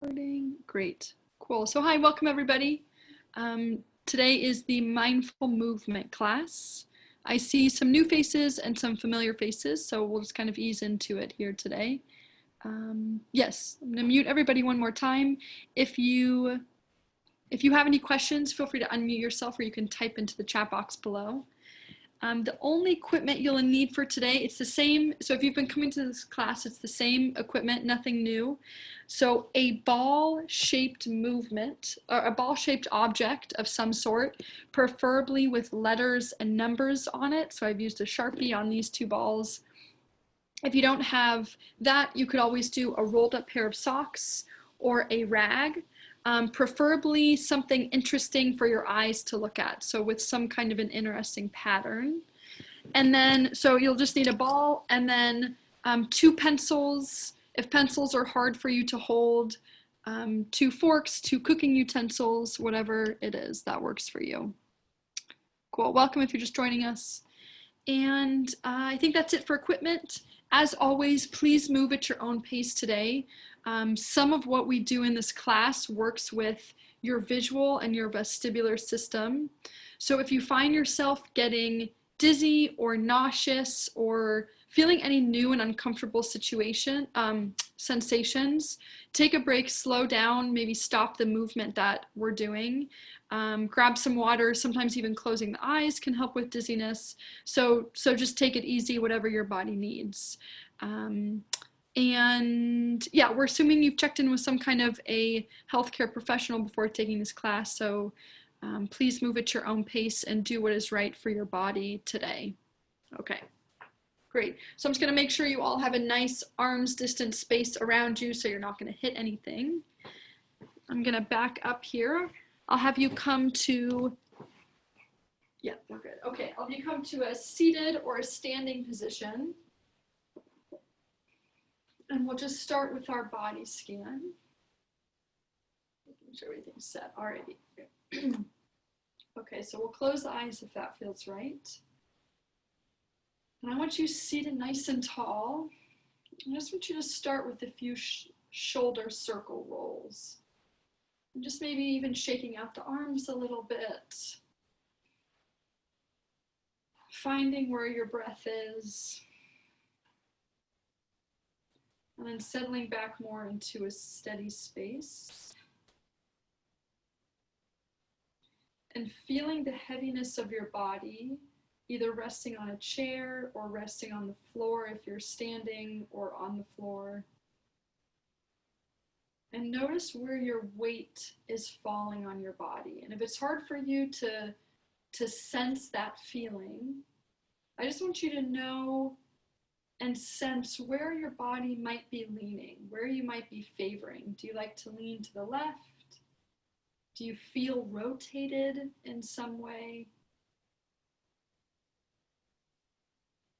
Recording. Great. Cool. So hi, welcome everybody. Today is the mindful movement class. I see some new faces and some familiar faces, so we'll just kind of ease into it here today. Yes, I'm gonna mute everybody one more time. If you have any questions, feel free to unmute yourself, or you can type into the chat box below. The only equipment you'll need for today, it's the same. So if you've been coming to this class, it's the same equipment, nothing new. So a ball-shaped movement, or a ball-shaped object of some sort, preferably with letters and numbers on it. So I've used a Sharpie on these two balls. If you don't have that, you could always do a rolled up pair of socks or a rag. Preferably something interesting for your eyes to look at, so with some kind of an interesting pattern. And then, so you'll just need a ball and then 2 pencils, if pencils are hard for you to hold, 2 forks, 2 cooking utensils, whatever it is that works for you. Cool, welcome if you're just joining us. And I think that's it for equipment. As always, please move at your own pace today. Some of what we do in this class works with your visual and your vestibular system. So if you find yourself getting dizzy or nauseous or feeling any new and uncomfortable sensations, take a break, slow down, maybe stop the movement that we're doing. Grab some water, sometimes even closing the eyes can help with dizziness. So just take it easy, whatever your body needs. And yeah, we're assuming you've checked in with some kind of a healthcare professional before taking this class, so please move at your own pace and do what is right for your body today. Okay, great. So I'm just gonna make sure you all have a nice arm's distance space around you so you're not gonna hit anything. I'm gonna back up here. I'll have you come to, yeah, we're good. Okay, I'll have you come to a seated or a standing position. And we'll just start with our body scan. Making sure everything's set already. Okay, so we'll close the eyes if that feels right. And I want you seated nice and tall. I just want you to start with a few shoulder circle rolls. And just maybe even shaking out the arms a little bit. Finding where your breath is. And then settling back more into a steady space. And feeling the heaviness of your body, either resting on a chair or resting on the floor if you're standing or on the floor. And notice where your weight is falling on your body. And if it's hard for you to sense that feeling, I just want you to know and sense where your body might be leaning, where you might be favoring. Do you like to lean to the left? Do you feel rotated in some way?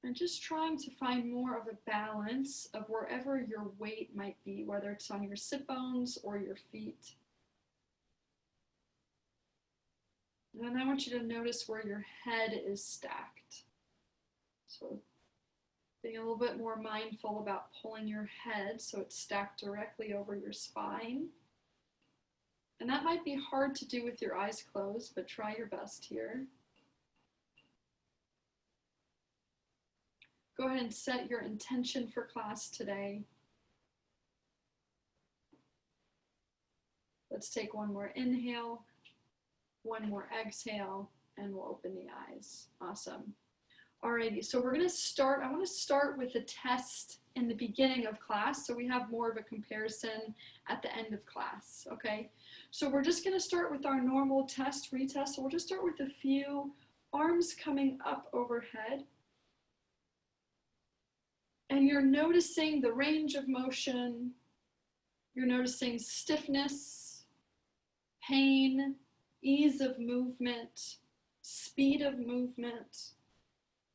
And just trying to find more of a balance of wherever your weight might be, whether it's on your sit bones or your feet. And then I want you to notice where your head is stacked. So being a little bit more mindful about pulling your head so it's stacked directly over your spine. And that might be hard to do with your eyes closed, but try your best here. Go ahead and set your intention for class today. Let's take one more inhale, one more exhale, and we'll open the eyes. Awesome. Alrighty, so we're gonna start, I wanna start with a test in the beginning of class so we have more of a comparison at the end of class, okay? So we're just gonna start with our normal retest. So we'll just start with a few arms coming up overhead. And you're noticing the range of motion, you're noticing stiffness, pain, ease of movement, speed of movement.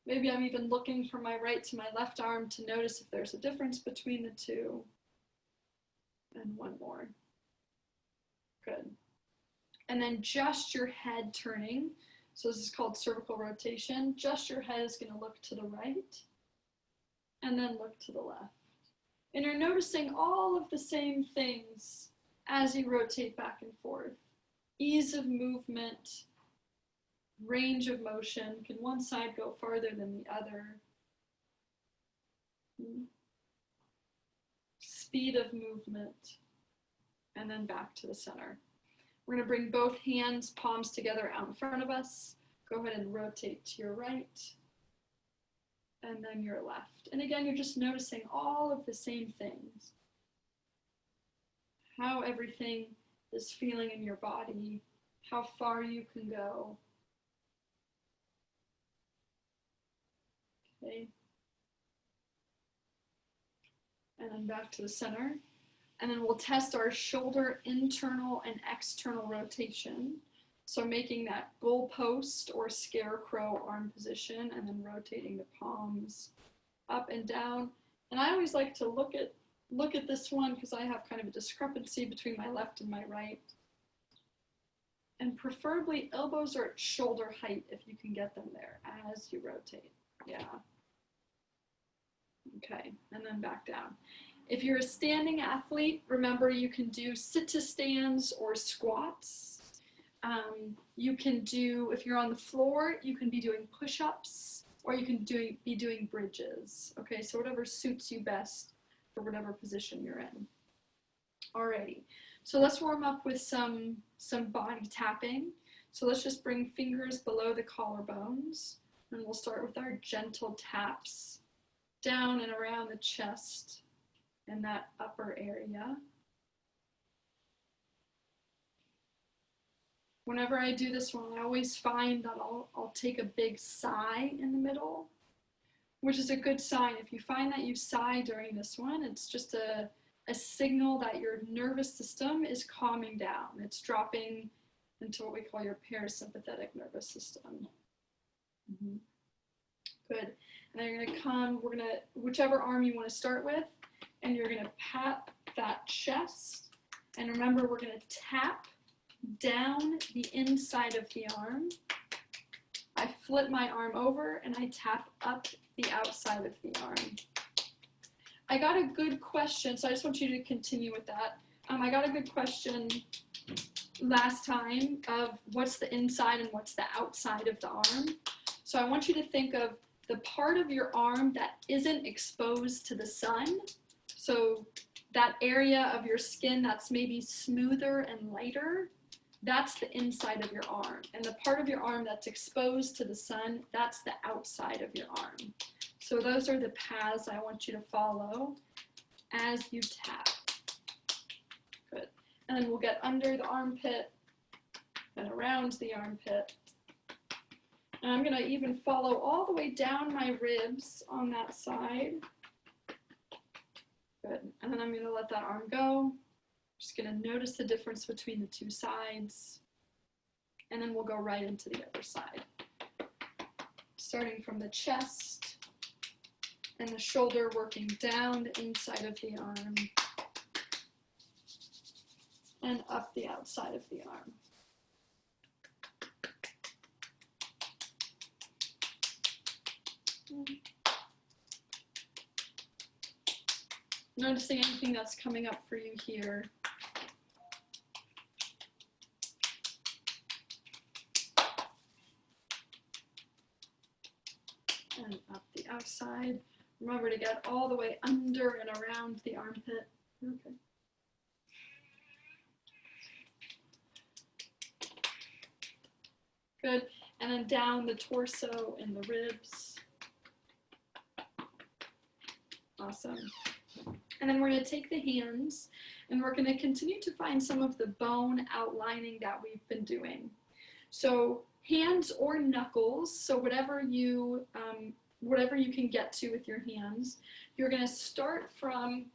Maybe I'm even looking from my right to my left arm to notice if there's a difference between the two. And one more. Good. And then just your head turning. So this is called cervical rotation. Just your head is going to look to the right and then look to the left. And you're noticing all of the same things as you rotate back and forth. Ease of movement, range of motion. Can one side go farther than the other? Speed of movement, and then back to the center. We're going to bring both hands, palms together out in front of us. Go ahead and rotate to your right, and then your left. And again, you're just noticing all of the same things. How everything is feeling in your body, how far you can go. Okay. And then back to the center. And then we'll test our shoulder internal and external rotation. So making that goalpost or scarecrow arm position, and then rotating the palms up and down. And I always like to look at this one because I have kind of a discrepancy between my left and my right. And preferably elbows are at shoulder height if you can get them there as you rotate. Yeah. Okay, and then back down. If you're a standing athlete, remember you can do sit-to-stands or squats. You can do, if you're on the floor, you can be doing push-ups, or you can be doing bridges. Okay, so whatever suits you best for whatever position you're in. Alrighty, so let's warm up with some body tapping. So let's just bring fingers below the collarbones, and we'll start with our gentle taps down and around the chest and that upper area. Whenever I do this one, I always find that I'll take a big sigh in the middle, which is a good sign. If you find that you sigh during this one, it's just a signal that your nervous system is calming down. It's dropping into what we call your parasympathetic nervous system. Mm-hmm. Good. And then you're going to come, whichever arm you want to start with, and you're going to pat that chest. And remember, we're going to tap down the inside of the arm. I flip my arm over and I tap up the outside of the arm. I got a good question, so I just want you to continue with that. I got a good question last time of what's the inside and what's the outside of the arm. So I want you to think of the part of your arm that isn't exposed to the sun. So that area of your skin that's maybe smoother and lighter, that's the inside of your arm. And the part of your arm that's exposed to the sun, that's the outside of your arm. So those are the paths I want you to follow as you tap. Good. And then we'll get under the armpit and around the armpit. And I'm going to even follow all the way down my ribs on that side. Good. And then I'm going to let that arm go. Just going to notice the difference between the two sides. And then we'll go right into the other side. Starting from the chest and the shoulder, working down the inside of the arm and up the outside of the arm. Noticing anything that's coming up for you here. And up the outside. Remember to get all the way under and around the armpit. Okay. Good. And then down the torso and the ribs. Awesome. And then we're going to take the hands and we're going to continue to find some of the bone outlining that we've been doing. So hands or knuckles, so whatever you can get to with your hands, you're going to start from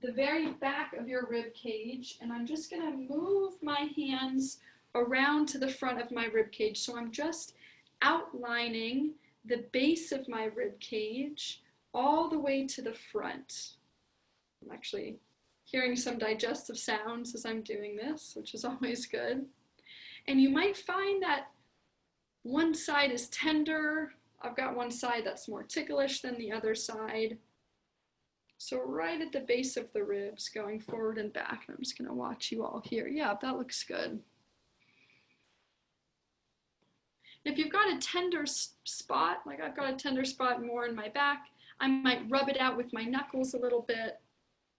the very back of your rib cage, and I'm just going to move my hands around to the front of my rib cage. So I'm just outlining the base of my rib cage all the way to the front. I'm actually hearing some digestive sounds as I'm doing this, which is always good. And you might find that one side is tender. I've got one side that's more ticklish than the other side. So right at the base of the ribs, going forward and back. I'm just gonna watch you all here. Yeah, that looks good. If you've got a tender spot, like I've got a tender spot more in my back, I might rub it out with my knuckles a little bit,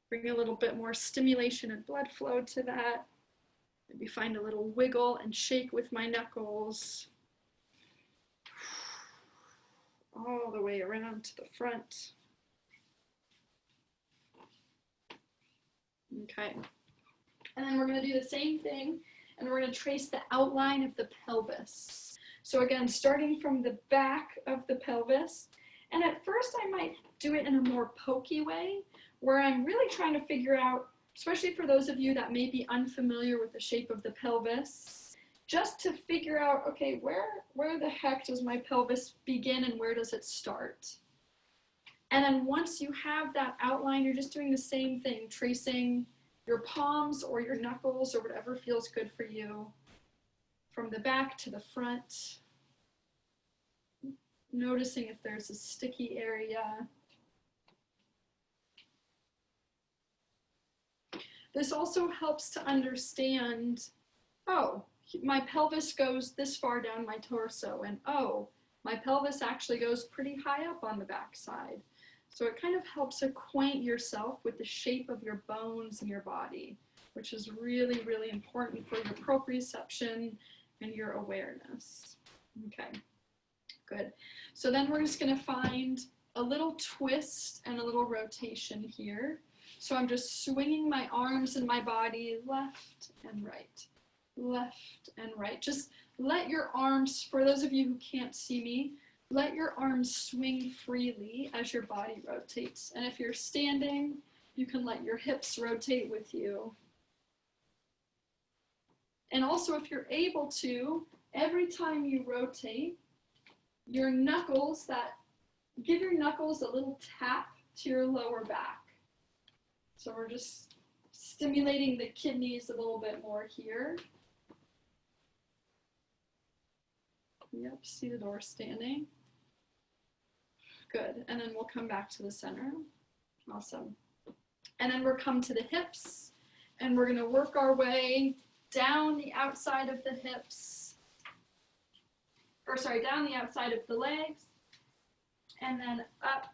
bring a little bit more stimulation and blood flow to that. Maybe find a little wiggle and shake with my knuckles. All the way around to the front. Okay. And then we're going to do the same thing, and we're going to trace the outline of the pelvis. So again, starting from the back of the pelvis, and at first I might do it in a more pokey way, where I'm really trying to figure out, especially for those of you that may be unfamiliar with the shape of the pelvis, just to figure out, okay, where the heck does my pelvis begin and where does it start? And then once you have that outline, you're just doing the same thing, tracing your palms or your knuckles or whatever feels good for you, from the back to the front, noticing if there's a sticky area. This also helps to understand, oh, my pelvis goes this far down my torso, and oh, my pelvis actually goes pretty high up on the backside. So it kind of helps acquaint yourself with the shape of your bones in your body, which is really, really important for your proprioception and your awareness. Okay, good. So then we're just going to find a little twist and a little rotation here. So I'm just swinging my arms and my body left and right, left and right. Just let your arms, for those of you who can't see me, let your arms swing freely as your body rotates. And if you're standing, you can let your hips rotate with you. And also, if you're able to, every time you rotate, your knuckles, give your knuckles a little tap to your lower back. So we're just stimulating the kidneys a little bit more here. Yep, see the door standing. Good, and then we'll come back to the center. Awesome. And then we'll come to the hips, and we're gonna work our way down the outside of the hips, down the outside of the legs, and then up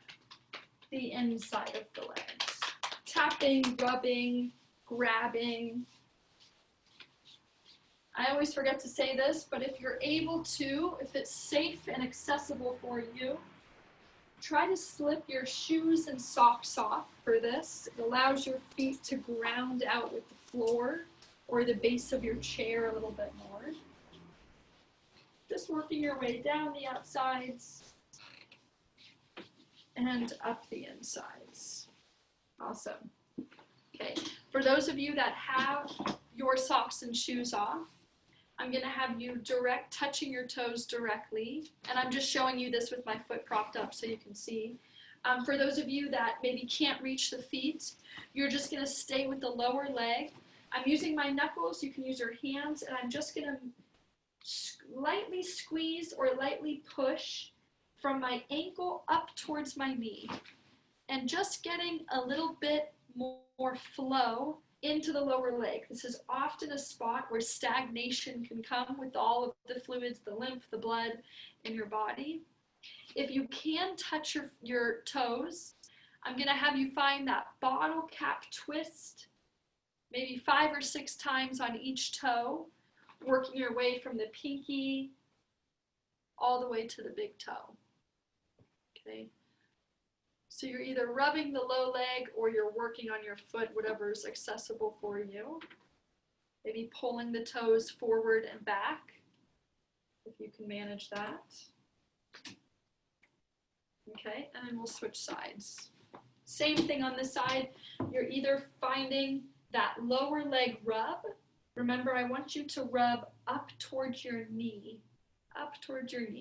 the inside of the legs. Tapping, rubbing, grabbing. I always forget to say this, but if you're able to, if it's safe and accessible for you, try to slip your shoes and socks off for this. It allows your feet to ground out with the floor or the base of your chair a little bit more. Just working your way down the outsides and up the insides. Awesome. Okay, for those of you that have your socks and shoes off, I'm going to have you touching your toes directly, and I'm just showing you this with my foot propped up so you can see. For those of you that maybe can't reach the feet, you're just going to stay with the lower leg. I'm using my knuckles, you can use your hands, and I'm just going to lightly squeeze or lightly push from my ankle up towards my knee, and just getting a little bit more flow into the lower leg. This is often a spot where stagnation can come with all of the fluids, the lymph, the blood in your body. If you can touch your toes, I'm going to have you find that bottle cap twist, maybe 5 or 6 times on each toe, working your way from the pinky all the way to the big toe. Okay. So you're either rubbing the low leg or you're working on your foot, whatever is accessible for you. Maybe pulling the toes forward and back, if you can manage that. Okay, and then we'll switch sides. Same thing on this side. You're either finding that lower leg rub. Remember, I want you to rub up towards your knee,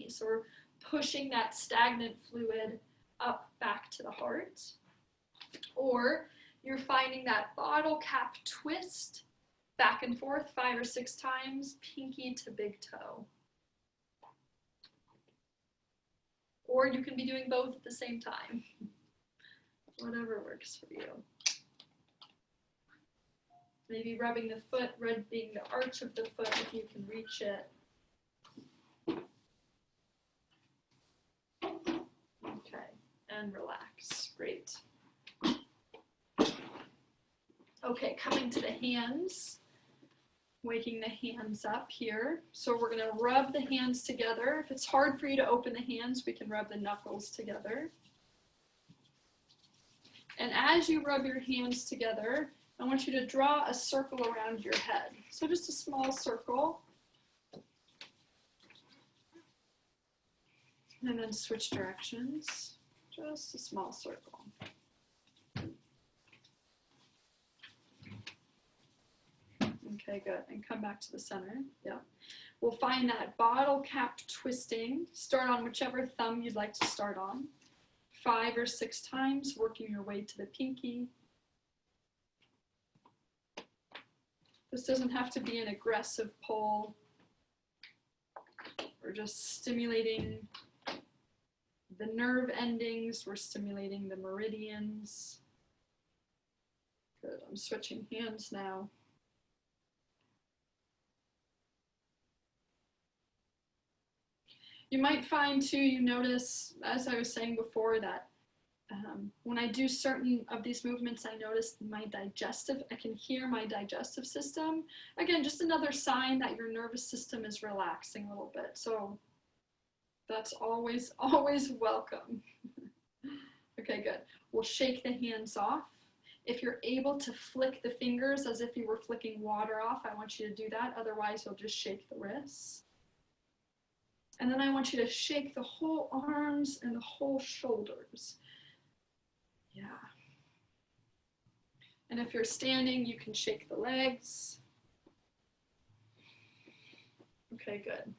So we're pushing that stagnant fluid up back to the heart. Or you're finding that bottle cap twist back and forth 5 or 6 times, pinky to big toe. Or you can be doing both at the same time. whatever works for you. Maybe rubbing the foot, rubbing the arch of the foot if you can reach it. Okay, and relax. Great. Okay, coming to the hands, waking the hands up here. So we're gonna rub the hands together. If it's hard for you to open the hands, we can rub the knuckles together. And as you rub your hands together, I want you to draw a circle around your head. So just a small circle. And then switch directions. Just a small circle. Okay, good. And come back to the center. Yeah. We'll find that bottle cap twisting. Start on whichever thumb you'd like to start on. 5 or 6 times, working your way to the pinky. This doesn't have to be an aggressive pull. We're just stimulating the nerve endings. We're stimulating the meridians. Good. I'm switching hands now. You might find too, you notice, as I was saying before, that when I do certain of these movements, I notice I can hear my digestive system. Again, just another sign that your nervous system is relaxing a little bit. So that's always, always welcome. Okay, good. We'll shake the hands off. If you're able to flick the fingers as if you were flicking water off, I want you to do that. Otherwise, you'll just shake the wrists. And then I want you to shake the whole arms and the whole shoulders. Yeah. And if you're standing, you can shake the legs. Okay, good.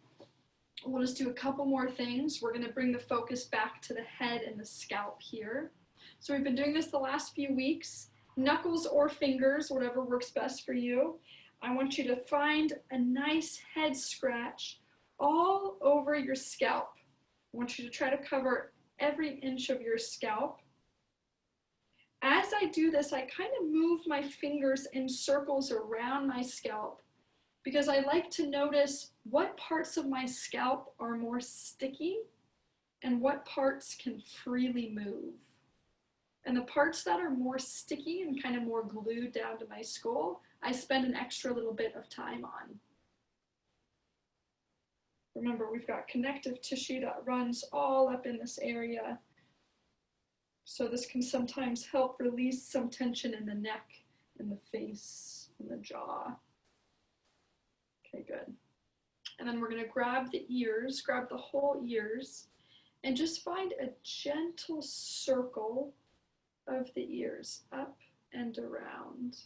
We'll just do a couple more things. We're going to bring the focus back to the head and the scalp here. So we've been doing this the last few weeks. Knuckles or fingers, whatever works best for you. I want you to find a nice head scratch all over your scalp. I want you to try to cover every inch of your scalp. As I do this, I kind of move my fingers in circles around my scalp because I like to notice what parts of my scalp are more sticky and what parts can freely move. And the parts that are more sticky and kind of more glued down to my skull, I spend an extra little bit of time on. Remember, we've got connective tissue that runs all up in this area. So this can sometimes help release some tension in the neck, in the face, in the jaw. Okay, good. And then we're going to grab the ears, grab the whole ears, and just find a gentle circle of the ears up and around.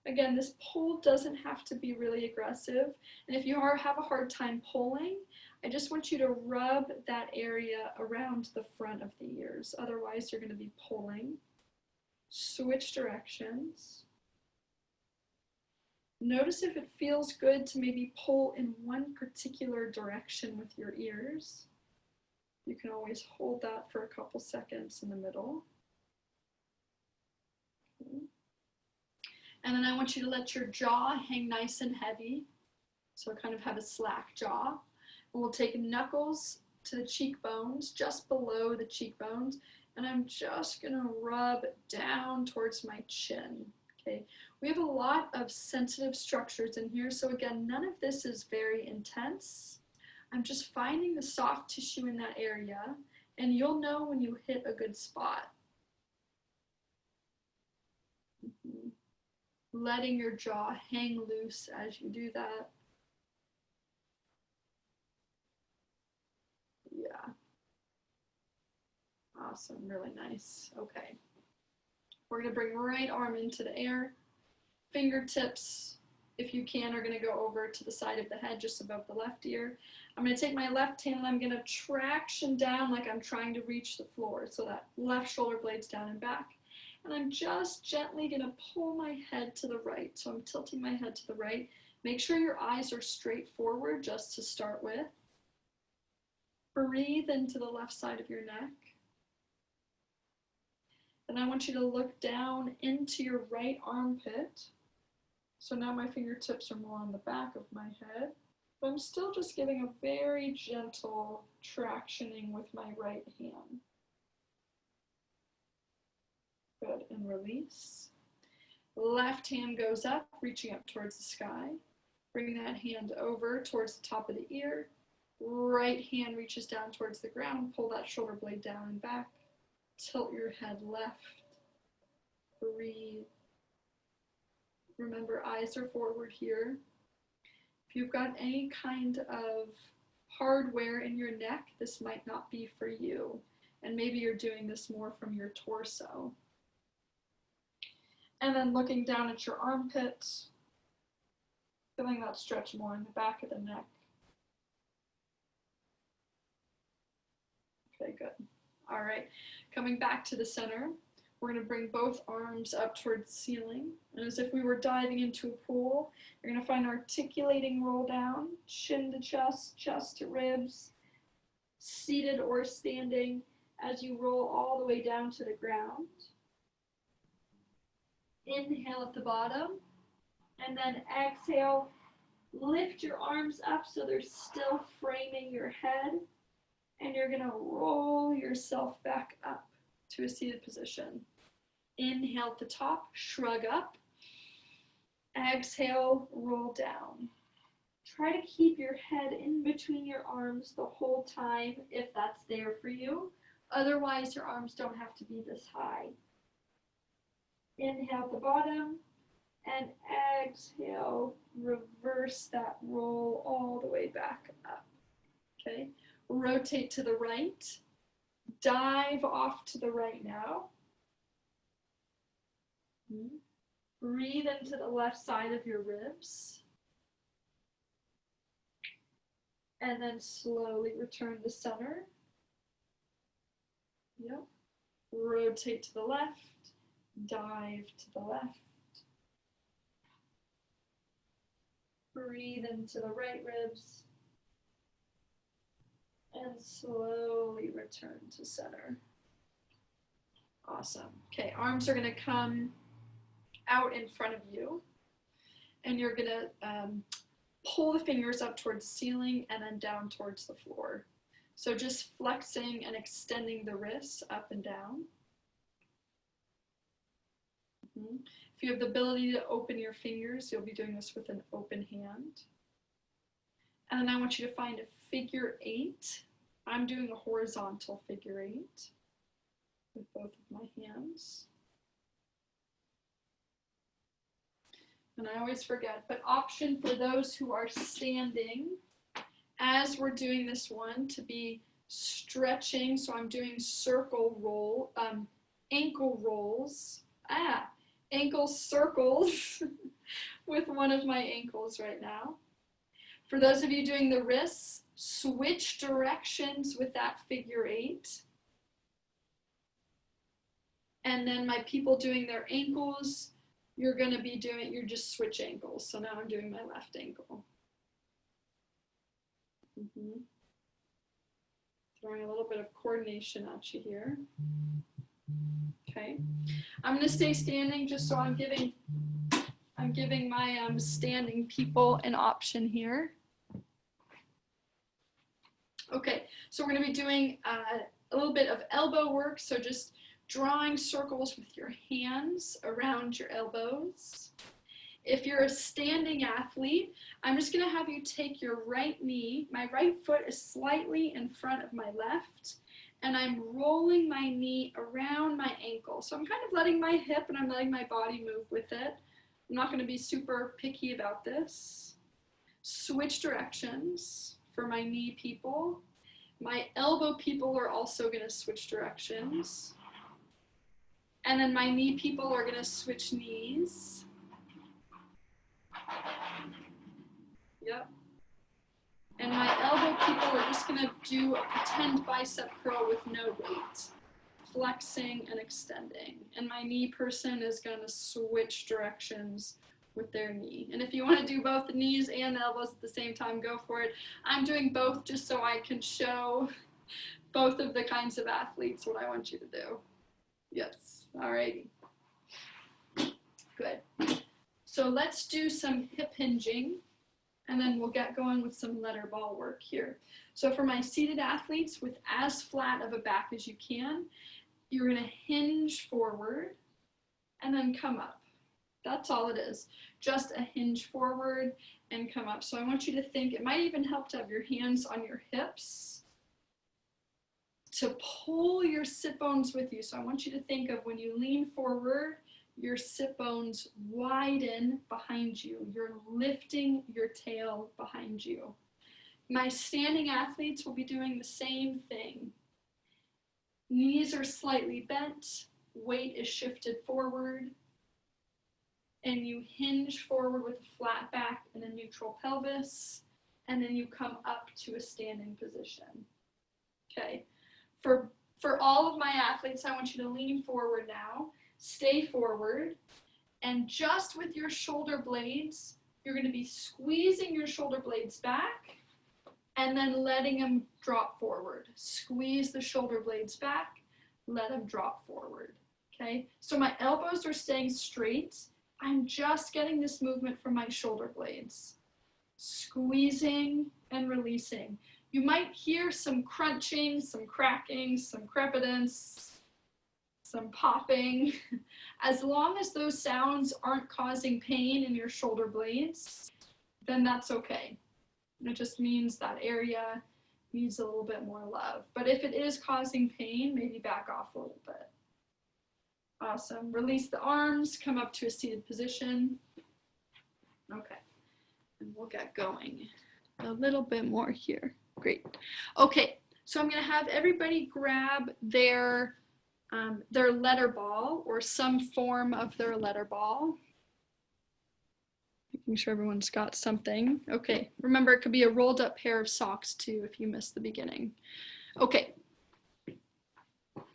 Again, this pull doesn't have to be really aggressive. And if you have a hard time pulling, I just want you to rub that area around the front of the ears. Otherwise, you're going to be pulling. Switch directions. Notice if it feels good to maybe pull in one particular direction with your ears. You can always hold that for a couple seconds in the middle. Okay. And then I want you to let your jaw hang nice and heavy. So kind of have a slack jaw. And we'll take knuckles to the cheekbones, just below the cheekbones. And I'm just gonna rub down towards my chin, okay? We have a lot of sensitive structures in here. So again, none of this is very intense. I'm just finding the soft tissue in that area. And you'll know when you hit a good spot. Letting your jaw hang loose as you do that. Yeah. Awesome, really nice. Okay. We're gonna bring right arm into the air. Fingertips, if you can, are gonna go over to the side of the head just above the left ear. I'm gonna take my left hand and I'm gonna traction down like I'm trying to reach the floor. So that left shoulder blade's down and back. And I'm just gently gonna pull my head to the right. So I'm tilting my head to the right. Make sure your eyes are straight forward just to start with. Breathe into the left side of your neck. Then I want you to look down into your right armpit. So now my fingertips are more on the back of my head, but I'm still just giving a very gentle tractioning with my right hand. Good, and release. Left hand goes up, reaching up towards the sky. Bring that hand over towards the top of the ear. Right hand reaches down towards the ground. Pull that shoulder blade down and back. Tilt your head left. Breathe. Remember, eyes are forward here. If you've got any kind of hardware in your neck, this might not be for you. And maybe you're doing this more from your torso. And then looking down at your armpit, feeling that stretch more in the back of the neck. Okay, good. All right, coming back to the center, we're going to bring both arms up towards the ceiling. And as if we were diving into a pool, you're going to find articulating roll down, chin to chest, chest to ribs, seated or standing as you roll all the way down to the ground. Inhale at the bottom, and then exhale. Lift your arms up so they're still framing your head, and you're going to roll yourself back up to a seated position. Inhale at the top, shrug up. Exhale, roll down. Try to keep your head in between your arms the whole time if that's there for you. Otherwise, your arms don't have to be this high. Inhale at the bottom, and exhale, reverse that roll all the way back up. Okay, rotate to the right, dive off to the right now. Breathe into the left side of your ribs. And then slowly return to center. Yep. Rotate to the left, dive to the left. Breathe into the right ribs. And slowly return to center. Awesome. Okay, arms are going to come out in front of you. And you're going to pull the fingers up towards the ceiling and then down towards the floor. So just flexing and extending the wrists up and down. If you have the ability to open your fingers, you'll be doing this with an open hand. And then I want you to find a figure 8. I'm doing a horizontal figure 8 with both of my hands. And I always forget, but option for those who are standing as we're doing this one to be stretching. So I'm doing circle roll, ankle rolls, ankle circles with one of my ankles right now. For those of you doing the wrists, switch directions with that figure 8. And then my people doing their ankles, you're just switch ankles. So now I'm doing my left ankle. Throwing a little bit of coordination at you here. Okay, I'm going to stay standing just so I'm giving my standing people an option here. Okay, so we're going to be doing a little bit of elbow work, so just drawing circles with your hands around your elbows. If you're a standing athlete, I'm just going to have you take your right knee. My right foot is slightly in front of my left, and I'm rolling my knee around my ankle. So I'm kind of letting my hip and I'm letting my body move with it. I'm not going to be super picky about this. Switch directions for my knee people. My elbow people are also going to switch directions. And then my knee people are going to switch knees. Yep. And my elbow people are just going to do a pretend bicep curl with no weight, flexing and extending. And my knee person is going to switch directions with their knee. And if you want to do both the knees and the elbows at the same time, go for it. I'm doing both just so I can show both of the kinds of athletes what I want you to do. Yes, all righty. Good. So let's do some hip hinging, and then we'll get going with some letter ball work here. So for my seated athletes, with as flat of a back as you can, you're gonna hinge forward and then come up. That's all it is, just a hinge forward and come up. So I want you to think, it might even help to have your hands on your hips to pull your sit bones with you. So I want you to think of when you lean forward, your sit bones widen behind you. You're lifting your tail behind you. My standing athletes will be doing the same thing. Knees are slightly bent, weight is shifted forward, and you hinge forward with a flat back and a neutral pelvis, and then you come up to a standing position. Okay, for all of my athletes, I want you to lean forward now, stay forward, and just with your shoulder blades, you're going to be squeezing your shoulder blades back and then letting them drop forward. Squeeze the shoulder blades back, let them drop forward. Okay, so my elbows are staying straight. I'm just getting this movement from my shoulder blades. Squeezing and releasing. You might hear some crunching, some cracking, some crepitance, some popping. As long as those sounds aren't causing pain in your shoulder blades, then that's okay. It just means that area needs a little bit more love. But if it is causing pain, maybe back off a little bit. Awesome. Release the arms, come up to a seated position. Okay, and we'll get going. A little bit more here. Great. Okay, so I'm going to have everybody grab their letter ball or some form of their letter ball. Making sure everyone's got something. Okay, remember it could be a rolled up pair of socks too if you missed the beginning. Okay.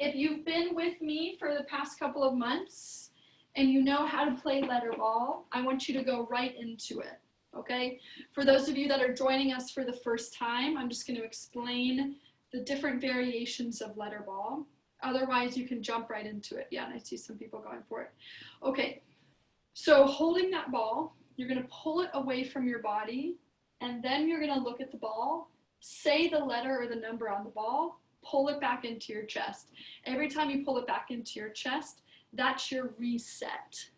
If you've been with me for the past couple of months and you know how to play letter ball, I want you to go right into it, okay? For those of you that are joining us for the first time, I'm just going to explain the different variations of letter ball. Otherwise, you can jump right into it. Yeah, and I see some people going for it. Okay, so holding that ball, you're going to pull it away from your body, and then you're going to look at the ball, say the letter or the number on the ball, pull it back into your chest. Every time you pull it back into your chest, that's your reset.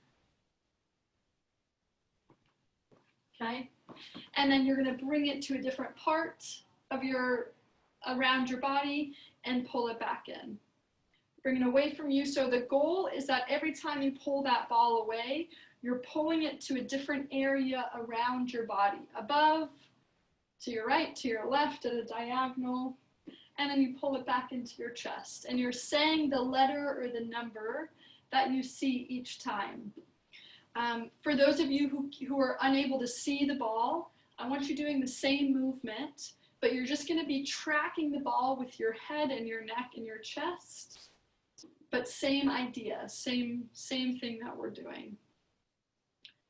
Okay? And then you're going to bring it to a different part of around your body and pull it back in. Bring it away from you. So the goal is that every time you pull that ball away, you're pulling it to a different area around your body. Above, to your right, to your left, at a diagonal. And then you pull it back into your chest. And you're saying the letter or the number that you see each time. For those of you who are unable to see the ball, I want you doing the same movement, but you're just going to be tracking the ball with your head and your neck and your chest. But same idea, same thing that we're doing.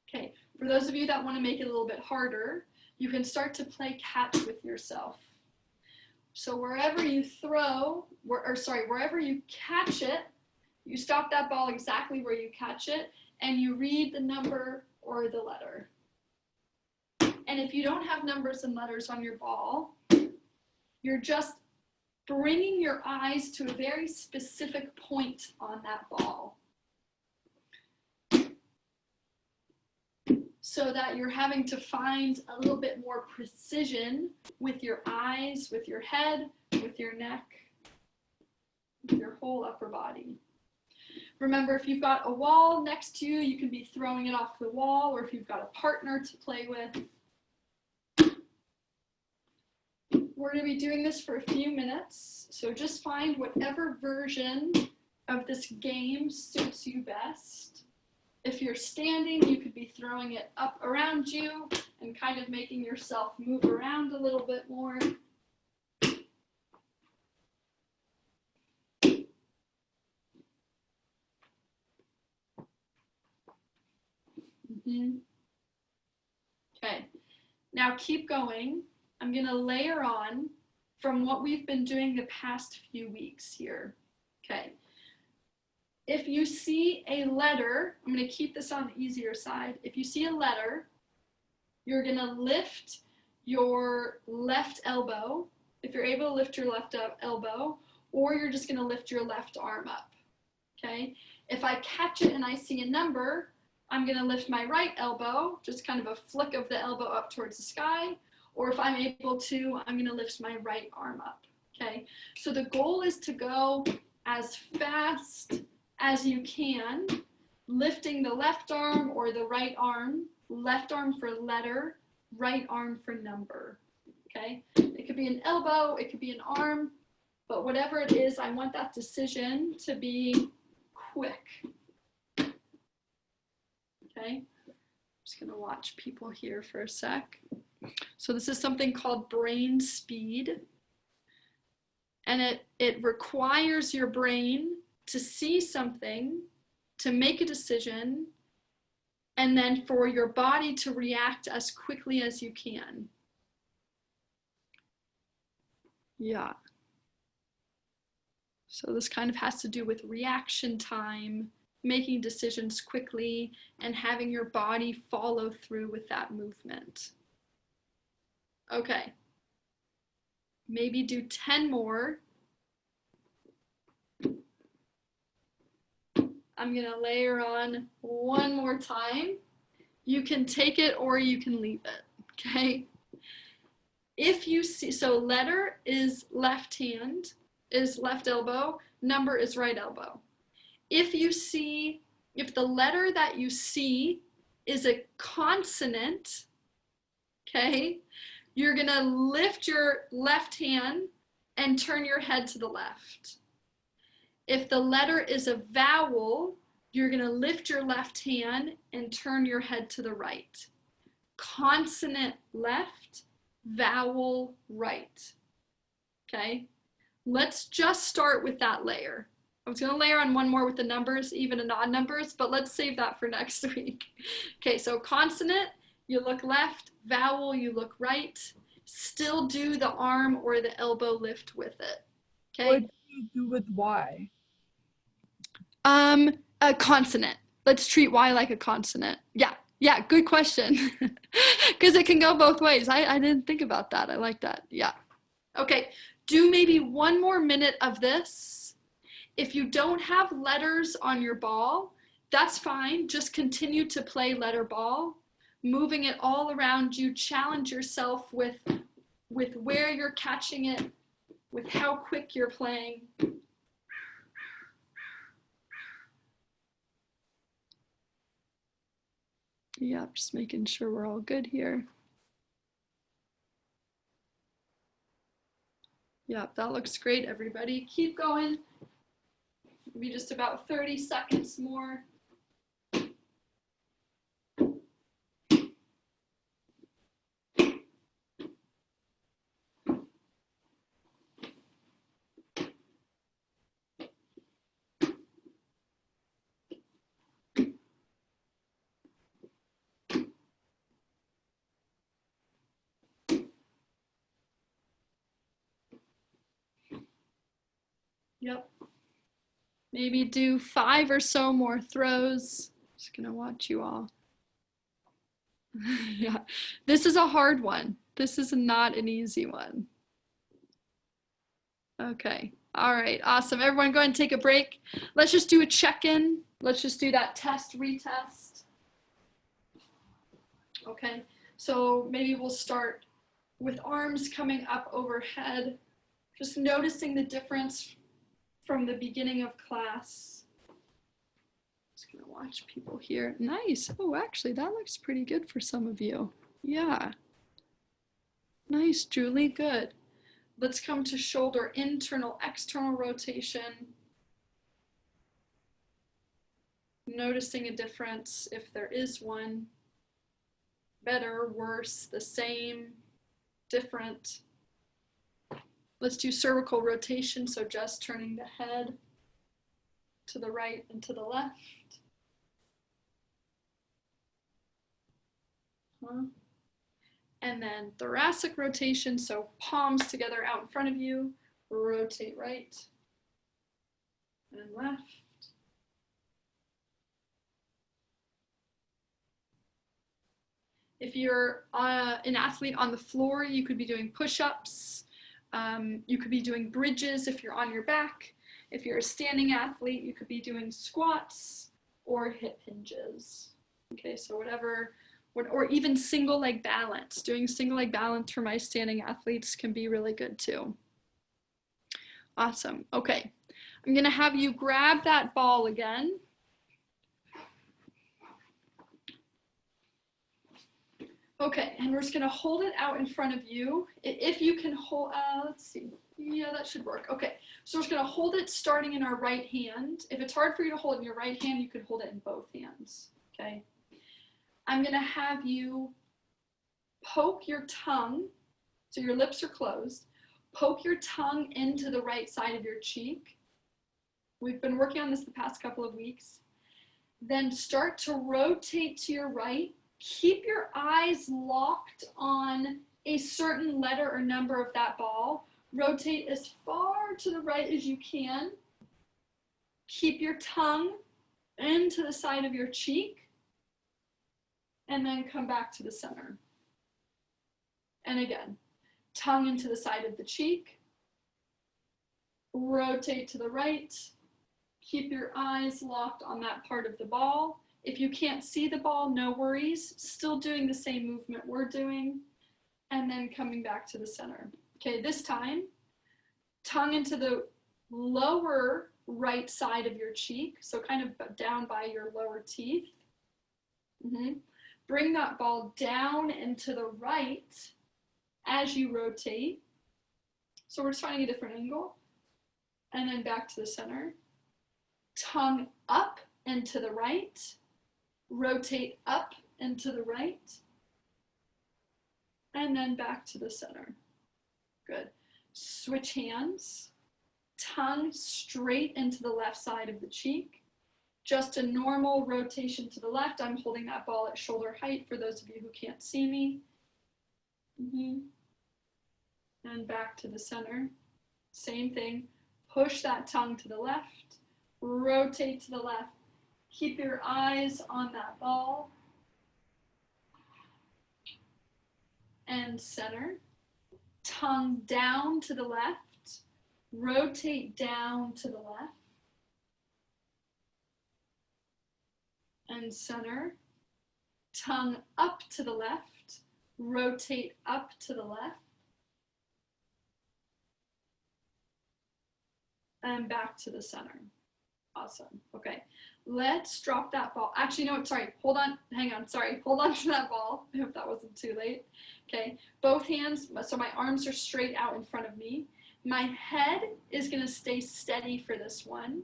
Okay, for those of you that want to make it a little bit harder, you can start to play catch with yourself. So wherever you throw, wherever you catch it, you stop that ball exactly where you catch it, and you read the number or the letter. And if you don't have numbers and letters on your ball, you're just bringing your eyes to a very specific point on that ball, so that you're having to find a little bit more precision with your eyes, with your head, with your neck, with your whole upper body. Remember, if you've got a wall next to you, you can be throwing it off the wall, or if you've got a partner to play with. We're going to be doing this for a few minutes, so just find whatever version of this game suits you best. If you're standing, you could be throwing it up around you and kind of making yourself move around a little bit more. Okay, now keep going. I'm going to layer on from what we've been doing the past few weeks here. Okay, If you see a letter, I'm going to keep this on the easier side. If you see a letter, you're going to lift your left elbow, if you're able to lift your left elbow, or you're just going to lift your left arm up, okay? If I catch it and I see a number, I'm going to lift my right elbow, just kind of a flick of the elbow up towards the sky, or if I'm able to, I'm going to lift my right arm up, okay? So the goal is to go as fast as you can, lifting the left arm or the right arm, left arm for letter, right arm for number, okay? It could be an elbow, it could be an arm, but whatever it is, I want that decision to be quick, okay? I'm just gonna watch people here for a sec. So this is something called brain speed, and it requires your brain to see something, to make a decision, and then for your body to react as quickly as you can. Yeah. So this kind of has to do with reaction time, making decisions quickly, and having your body follow through with that movement. Okay. Maybe do 10 more. I'm gonna layer on one more time. You can take it or you can leave it, okay? If you see, so letter is left hand, is left elbow, number is right elbow. If the letter that you see is a consonant, okay, you're gonna lift your left hand and turn your head to the left. If the letter is a vowel, you're gonna lift your left hand and turn your head to the right. Consonant left, vowel right, okay? Let's just start with that layer. I was gonna layer on one more with the numbers, even and odd numbers, but let's save that for next week. Okay, so consonant, you look left, vowel, you look right. Still do the arm or the elbow lift with it, okay? What do you do with Y? A consonant. Let's treat Y like a consonant. Yeah, good question. Because it can go both ways. I didn't think about that. I like that. Yeah. Okay, do maybe one more minute of this. If you don't have letters on your ball, that's fine. Just continue to play letter ball, moving it all around you. Challenge yourself with where you're catching it, with how quick you're playing. Yeah, just making sure we're all good here. Yeah, that looks great, everybody. Keep going. Maybe just about 30 seconds more. Yep. Maybe do 5 or so more throws. Just gonna watch you all. Yeah, this is a hard one. This is not an easy one. Okay, all right, awesome. Everyone go ahead and take a break. Let's just do a check-in. Let's just do that test, retest. Okay, so maybe we'll start with arms coming up overhead, just noticing the difference from the beginning of class. Just gonna watch people here. Nice. Oh, actually, that looks pretty good for some of you. Yeah. Nice, Julie. Good. Let's come to shoulder internal, external rotation. Noticing a difference if there is one. Better, worse, the same, different. Let's do cervical rotation, so just turning the head to the right and to the left. And then thoracic rotation, so palms together out in front of you, rotate right and left. If you're an athlete on the floor, you could be doing push-ups. You could be doing bridges if you're on your back. If you're a standing athlete, you could be doing squats or hip hinges. Okay, so whatever, or even single leg balance. Doing single leg balance for my standing athletes can be really good too. Awesome. Okay, I'm gonna have you grab that ball again. Okay, and we're just gonna hold it out in front of you. If you can hold, let's see. Yeah, that should work. Okay, so we're just gonna hold it starting in our right hand. If it's hard for you to hold it in your right hand, you can hold it in both hands, okay? I'm gonna have you poke your tongue, so your lips are closed, poke your tongue into the right side of your cheek. We've been working on this the past couple of weeks. Then start to rotate to your right. Keep your eyes locked on a certain letter or number of that ball. Rotate as far to the right as you can. Keep your tongue into the side of your cheek. And then come back to the center. And again, tongue into the side of the cheek. Rotate to the right. Keep your eyes locked on that part of the ball. If you can't see the ball, no worries. Still doing the same movement we're doing. And then coming back to the center. Okay, this time, tongue into the lower right side of your cheek. So kind of down by your lower teeth. Bring that ball down and to the right as you rotate. So we're just finding a different angle. And then back to the center. Tongue up and to the right. Rotate up and to the right. And then back to the center. Good. Switch hands. Tongue straight into the left side of the cheek. Just a normal rotation to the left. I'm holding that ball at shoulder height for those of you who can't see me. And back to the center. Same thing. Push that tongue to the left. Rotate to the left. Keep your eyes on that ball. And center. Tongue down to the left. Rotate down to the left. And center. Tongue up to the left. Rotate up to the left. And back to the center. Awesome. Okay. Let's drop that ball. Actually, no, sorry. Hold on. Hang on. Sorry. Hold on to that ball. I hope that wasn't too late. Okay. Both hands. So my arms are straight out in front of me. My head is going to stay steady for this one.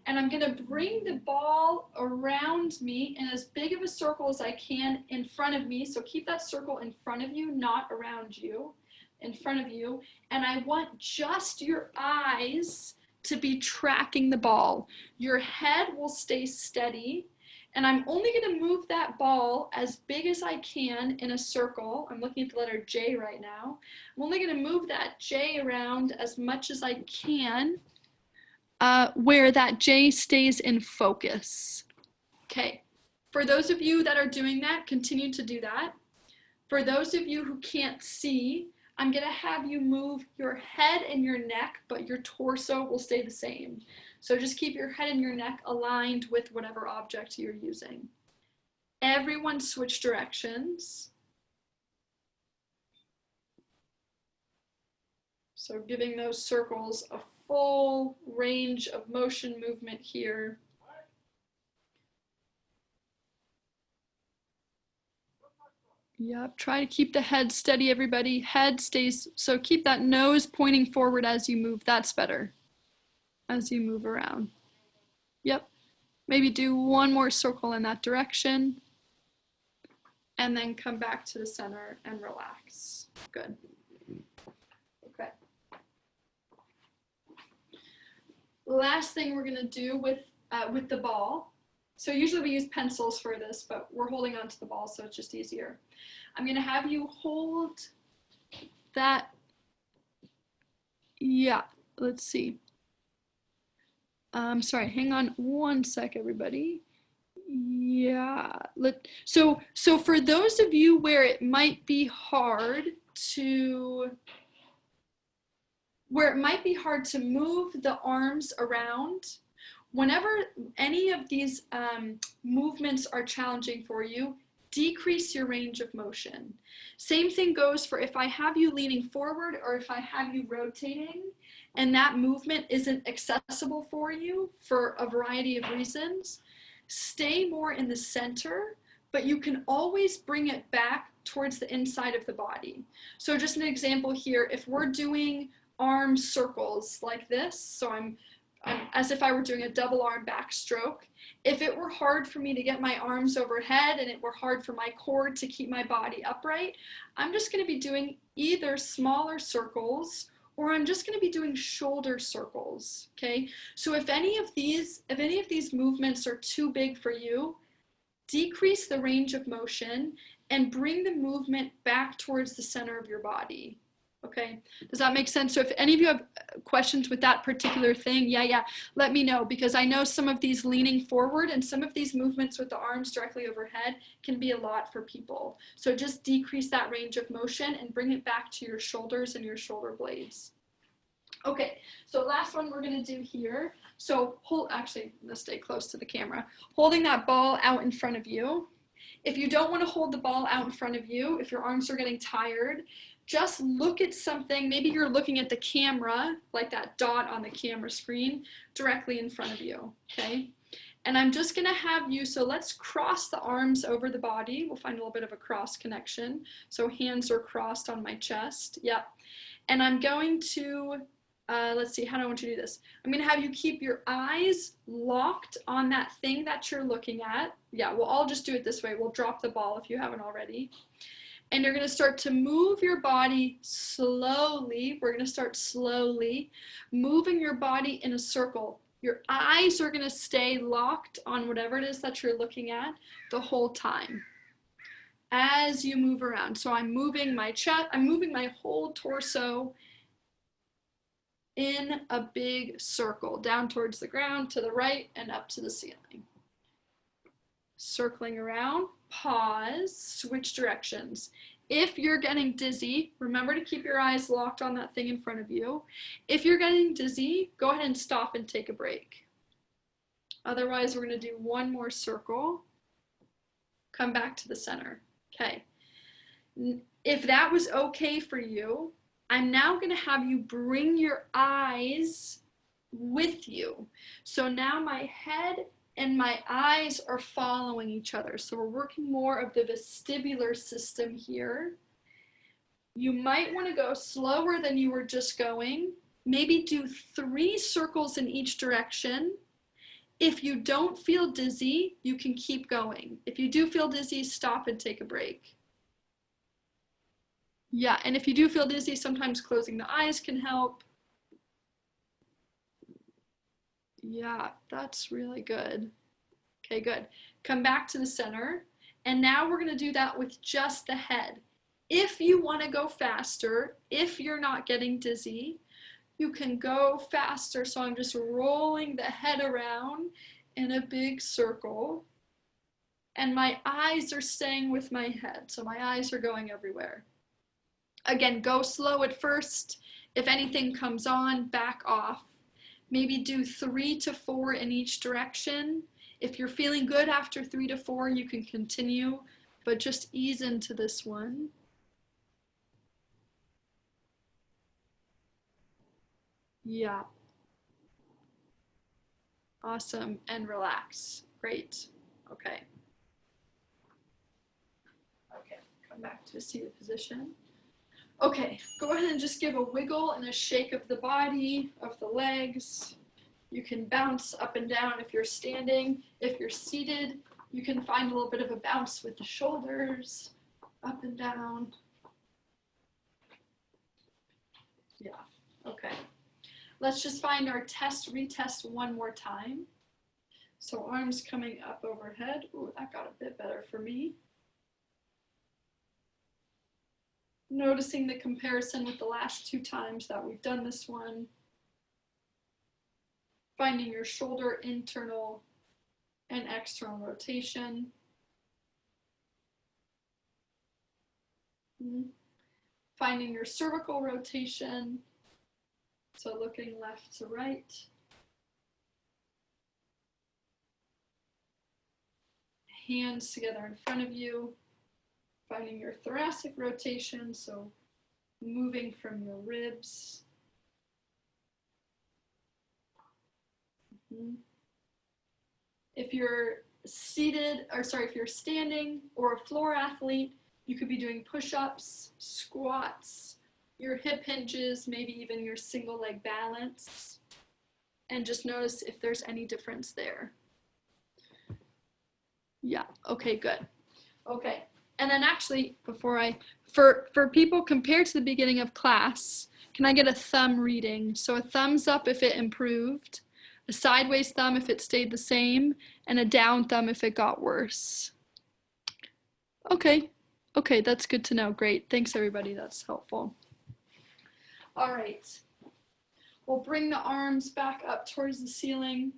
And I'm going to bring the ball around me in as big of a circle as I can in front of me. So keep that circle in front of you, not around you, in front of you. And I want just your eyes to be tracking the ball. Your head will stay steady. And I'm only going to move that ball as big as I can in a circle. I'm looking at the letter J right now. I'm only going to move that J around as much as I can. Where that J stays in focus. Okay, for those of you that are doing that, continue to do that. For those of you who can't see, I'm gonna have you move your head and your neck, but your torso will stay the same. So just keep your head and your neck aligned with whatever object you're using. Everyone switch directions. So giving those circles a full range of motion movement here. Yep, try to keep the head steady, everybody. Head stays, so keep that nose pointing forward as you move. That's better as you move around. Yep, maybe do one more circle in that direction and then come back to the center and relax. Good. Okay. Last thing we're gonna do with the ball. So usually we use pencils for this, but we're holding onto the ball, so it's just easier. I'm gonna have you hold that. Yeah, let's see. Sorry, hang on one sec, everybody. Yeah. So for those of you where it might be hard to move the arms around, whenever any of these movements are challenging for you, decrease your range of motion. Same thing goes for if I have you leaning forward or if I have you rotating and that movement isn't accessible for you for a variety of reasons, stay more in the center, but you can always bring it back towards the inside of the body. So just an example here, if we're doing arm circles like this, so I'm as if I were doing a double arm backstroke. If it were hard for me to get my arms overhead and it were hard for my core to keep my body upright, I'm just going to be doing either smaller circles or I'm just going to be doing shoulder circles, okay? So if any of these movements are too big for you, decrease the range of motion and bring the movement back towards the center of your body. Okay, does that make sense? So if any of you have questions with that particular thing, yeah, let me know, because I know some of these leaning forward and some of these movements with the arms directly overhead can be a lot for people. So just decrease that range of motion and bring it back to your shoulders and your shoulder blades. Okay, so last one we're going to do here. So actually, let's stay close to the camera. Holding that ball out in front of you. If you don't want to hold the ball out in front of you, if your arms are getting tired, just look at something. Maybe you're looking at the camera, like that dot on the camera screen, directly in front of you, okay? And I'm just going to have you, so let's cross the arms over the body. We'll find a little bit of a cross connection. So hands are crossed on my chest. Yep. And I'm going to, let's see, how do I want you to do this? I'm going to have you keep your eyes locked on that thing that you're looking at. Yeah, we'll all just do it this way. We'll drop the ball if you haven't already. And you're going to start to move your body slowly. We're going to start slowly moving your body in a circle. Your eyes are going to stay locked on whatever it is that you're looking at the whole time as you move around. So I'm moving my chest, I'm moving my whole torso in a big circle, down towards the ground, to the right, and up to the ceiling. Circling around, pause, switch directions. If you're getting dizzy, remember to keep your eyes locked on that thing in front of you. If you're getting dizzy, go ahead and stop and take a break. Otherwise, we're going to do one more circle. Come back to the center. Okay. If that was okay for you, I'm now going to have you bring your eyes with you. So now my head and my eyes are following each other. So we're working more of the vestibular system here. You might want to go slower than you were just going. Maybe do 3 circles in each direction. If you don't feel dizzy, you can keep going. If you do feel dizzy, stop and take a break. Yeah, and if you do feel dizzy, sometimes closing the eyes can help. Yeah, that's really good. Okay, good. Come back to the center. And now we're going to do that with just the head. If you want to go faster, if you're not getting dizzy, you can go faster. So I'm just rolling the head around in a big circle. And my eyes are staying with my head. So my eyes are going everywhere. Again, go slow at first. If anything comes on, back off. Maybe do 3 to 4 in each direction. If you're feeling good after 3 to 4, you can continue, but just ease into this one. Yeah. Awesome. And relax. Great. Okay. Okay, come back to a seated position. Okay, go ahead and just give a wiggle and a shake of the body, of the legs. You can bounce up and down if you're standing. If you're seated, you can find a little bit of a bounce with the shoulders, up and down. Yeah, okay. Let's just find our retest one more time. So arms coming up overhead. Ooh, that got a bit better for me. Noticing the comparison with the last 2 times that we've done this one. Finding your shoulder internal and external rotation. Finding your cervical rotation, so looking left to right. Hands together in front of you. Finding your thoracic rotation, so moving from your ribs. If you're if you're standing or a floor athlete, you could be doing push-ups, squats, your hip hinges, maybe even your single leg balance. And just notice if there's any difference there. Yeah, okay, good. Okay, and then actually, for people compared to the beginning of class, can I get a thumb reading? So a thumbs up if it improved, a sideways thumb if it stayed the same, and a down thumb if it got worse. Okay, that's good to know. Great, thanks everybody, that's helpful. All right, we'll bring the arms back up towards the ceiling.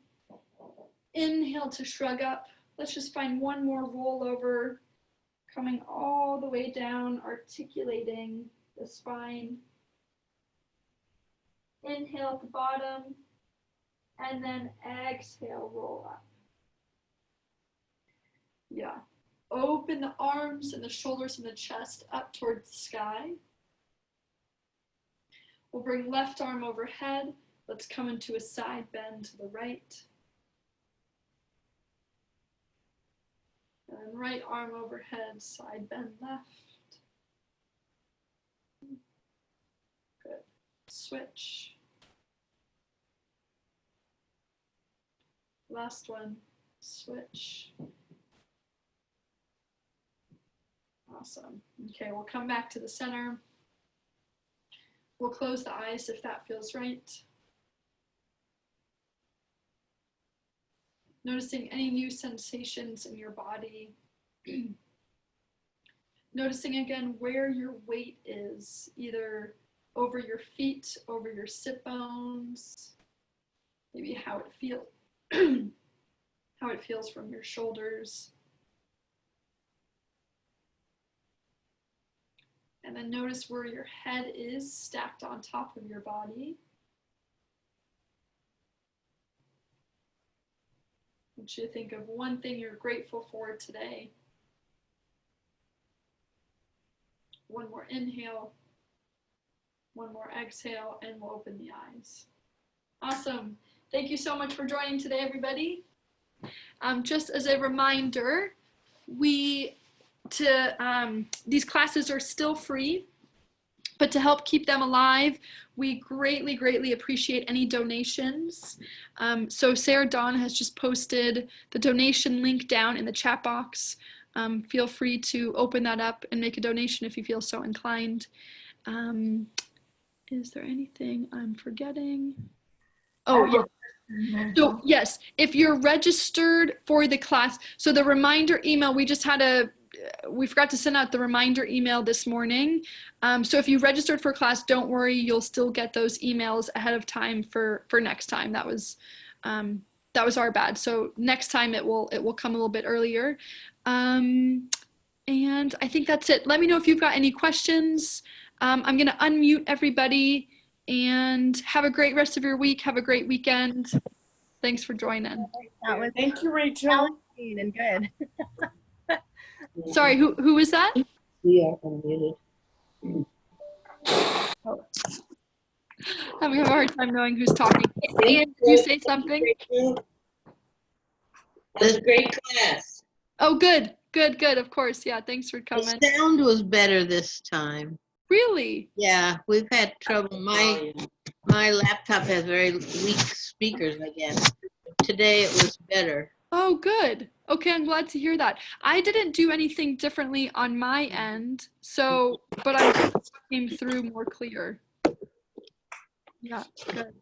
Inhale to shrug up. Let's just find one more rollover, coming all the way down, articulating the spine. Inhale at the bottom, and then exhale, roll up. Yeah. Open the arms and the shoulders and the chest up towards the sky. We'll bring left arm overhead. Let's come into a side bend to the right. And right arm overhead, side bend left. Good. Switch. Last one, switch. Awesome. Okay, we'll come back to the center. We'll close the eyes if that feels right. Noticing any new sensations in your body. Noticing again where your weight is, either over your feet, over your sit bones, maybe how it feels from your shoulders. And then notice where your head is stacked on top of your body. I want you to think of one thing you're grateful for today. One more inhale, one more exhale, and we'll open the eyes. Awesome. Thank you so much for joining today, everybody. Just as a reminder, these classes are still free, but to help keep them alive, we greatly, greatly appreciate any donations. So Sarah Dawn has just posted the donation link down in the chat box. Feel free to open that up and make a donation if you feel so inclined. Is there anything I'm forgetting? Oh, yeah. So yes, if you're registered for the class, so the reminder email, we forgot to send out the reminder email this morning. So if you registered for class, don't worry, you'll still get those emails ahead of time for next time. That was our bad. So next time it will come a little bit earlier. And I think that's it. Let me know if you've got any questions. I'm gonna unmute everybody and have a great rest of your week. Have a great weekend. Thanks for joining. Thank you, Rachel. And good. Sorry, who was that? Yeah, unmuted. Oh. I'm having a hard time knowing who's talking. Ian, did you say something? It was a great class. Oh, good. Of course. Yeah, thanks for coming. The sound was better this time. Really? Yeah, we've had trouble. My laptop has very weak speakers, I guess. Today it was better. Oh, good. Okay, I'm glad to hear that. I didn't do anything differently on my end, but I came through more clear. Yeah, good.